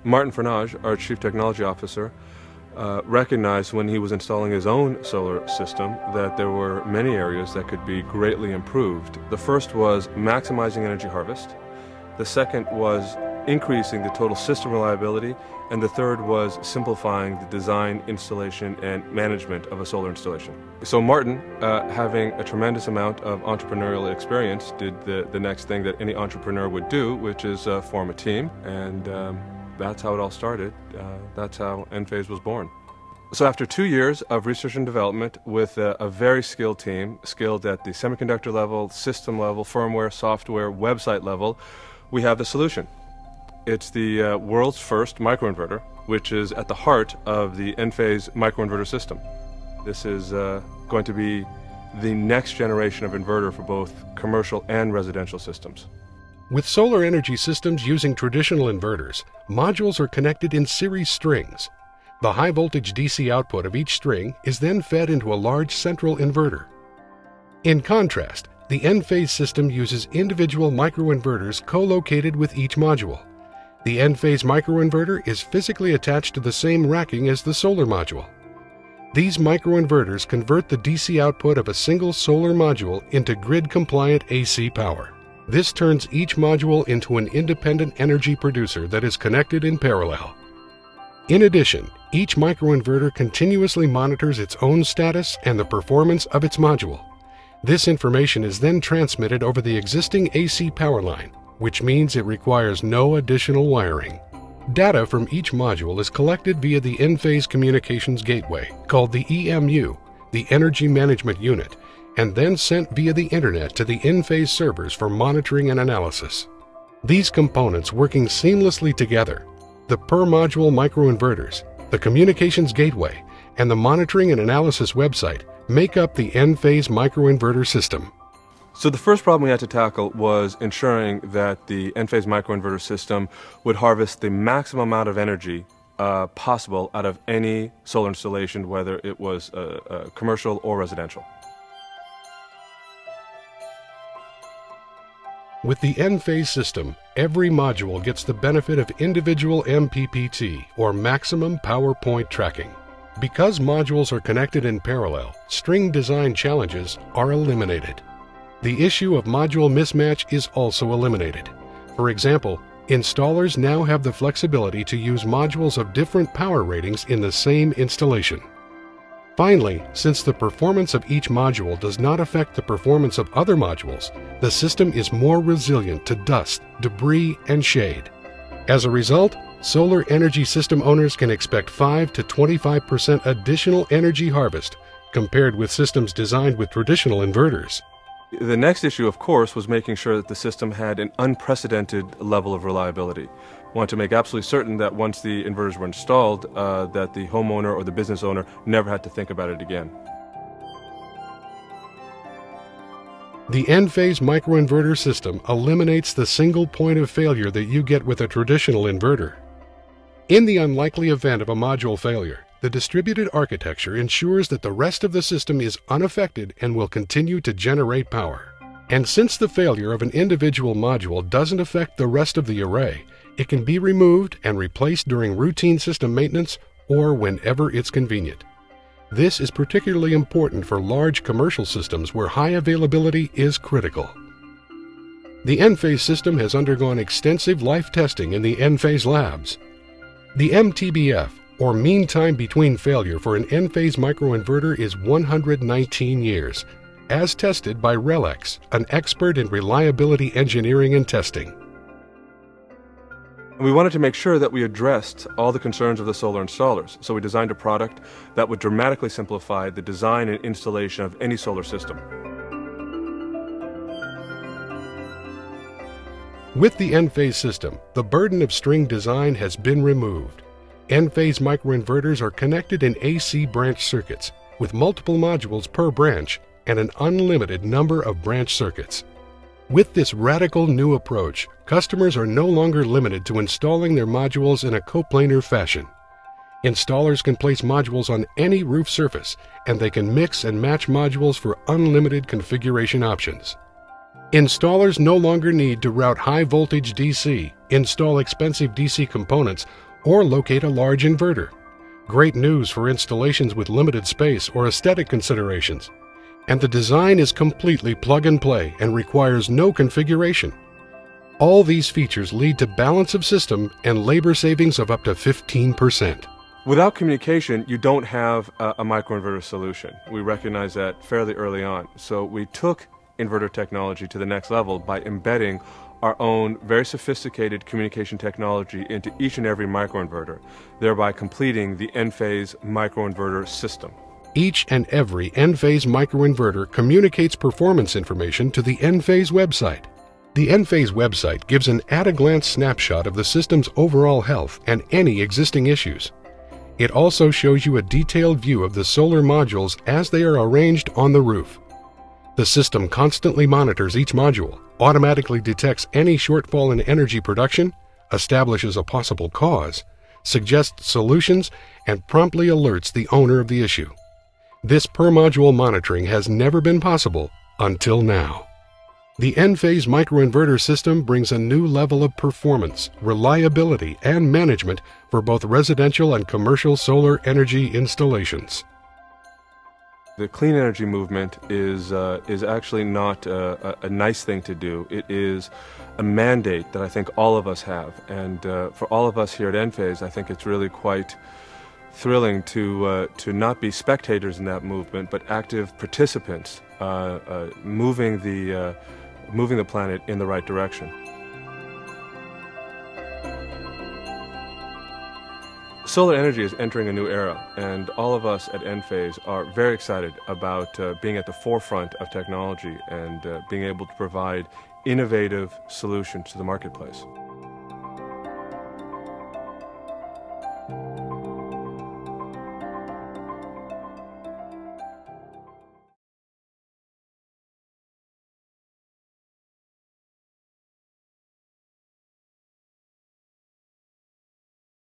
Martin Fernage, our Chief Technology Officer, recognized when he was installing his own solar system that there were many areas that could be greatly improved. The first was maximizing energy harvest. The second was increasing the total system reliability. And the third was simplifying the design, installation, and management of a solar installation. So Martin, having a tremendous amount of entrepreneurial experience, did the next thing that any entrepreneur would do, which is form a team. And that's how it all started. That's how Enphase was born. So after 2 years of research and development with a very skilled team, skilled at the semiconductor level, system level, firmware, software, website level, we have the solution. It's the world's first microinverter, which is at the heart of the Enphase microinverter system. This is going to be the next generation of inverter for both commercial and residential systems. With solar energy systems using traditional inverters, modules are connected in series strings. The high voltage DC output of each string is then fed into a large central inverter. In contrast, the Enphase system uses individual microinverters co-located with each module. The Enphase microinverter is physically attached to the same racking as the solar module. These microinverters convert the DC output of a single solar module into grid-compliant AC power. This turns each module into an independent energy producer that is connected in parallel. In addition, each microinverter continuously monitors its own status and the performance of its module. This information is then transmitted over the existing AC power line, which means it requires no additional wiring. Data from each module is collected via the Enphase Communications Gateway, called the EMU, the Energy Management Unit, and then sent via the Internet to the Enphase servers for monitoring and analysis. These components working seamlessly together, the per-module microinverters, the Communications Gateway, and the Monitoring and Analysis website, make up the Enphase microinverter system. So the first problem we had to tackle was ensuring that the Enphase microinverter system would harvest the maximum amount of energy possible out of any solar installation, whether it was commercial or residential. With the Enphase system, every module gets the benefit of individual MPPT, or maximum power point tracking. Because modules are connected in parallel, string design challenges are eliminated. The issue of module mismatch is also eliminated. For example, installers now have the flexibility to use modules of different power ratings in the same installation. Finally, since the performance of each module does not affect the performance of other modules, the system is more resilient to dust, debris, and shade. As a result, solar energy system owners can expect 5 to 25% additional energy harvest compared with systems designed with traditional inverters. The next issue, of course, was making sure that the system had an unprecedented level of reliability. We wanted to make absolutely certain that once the inverters were installed, that the homeowner or the business owner never had to think about it again. The Enphase microinverter system eliminates the single point of failure that you get with a traditional inverter. In the unlikely event of a module failure, the distributed architecture ensures that the rest of the system is unaffected and will continue to generate power. And since the failure of an individual module doesn't affect the rest of the array, it can be removed and replaced during routine system maintenance or whenever it's convenient. This is particularly important for large commercial systems where high availability is critical. The Enphase system has undergone extensive life testing in the Enphase labs. The MTBF, or mean time between failure for an Enphase microinverter, is 119 years, as tested by RELX, an expert in reliability engineering and testing. We wanted to make sure that we addressed all the concerns of the solar installers, so we designed a product that would dramatically simplify the design and installation of any solar system. With the Enphase system, the burden of string design has been removed. Enphase microinverters are connected in AC branch circuits, with multiple modules per branch and an unlimited number of branch circuits. With this radical new approach, customers are no longer limited to installing their modules in a coplanar fashion. Installers can place modules on any roof surface, and they can mix and match modules for unlimited configuration options. Installers no longer need to route high-voltage DC, install expensive DC components, or locate a large inverter. Great news for installations with limited space or aesthetic considerations. And the design is completely plug-and-play and requires no configuration. All these features lead to balance of system and labor savings of up to 15%. Without communication, you don't have a microinverter solution. We recognize that fairly early on. So we took inverter technology to the next level by embedding our own very sophisticated communication technology into each and every microinverter, thereby completing the Enphase microinverter system. Each and every Enphase microinverter communicates performance information to the Enphase website. The Enphase website gives an at-a-glance snapshot of the system's overall health and any existing issues. It also shows you a detailed view of the solar modules as they are arranged on the roof. The system constantly monitors each module, automatically detects any shortfall in energy production, establishes a possible cause, suggests solutions, and promptly alerts the owner of the issue. This per-module monitoring has never been possible until now. The Enphase microinverter system brings a new level of performance, reliability, and management for both residential and commercial solar energy installations. The clean energy movement is actually not a nice thing to do. It is a mandate that I think all of us have. And for all of us here at Enphase, I think it's really quite thrilling to not be spectators in that movement, but active participants moving the planet in the right direction. Solar energy is entering a new era, and all of us at Enphase are very excited about being at the forefront of technology and being able to provide innovative solutions to the marketplace.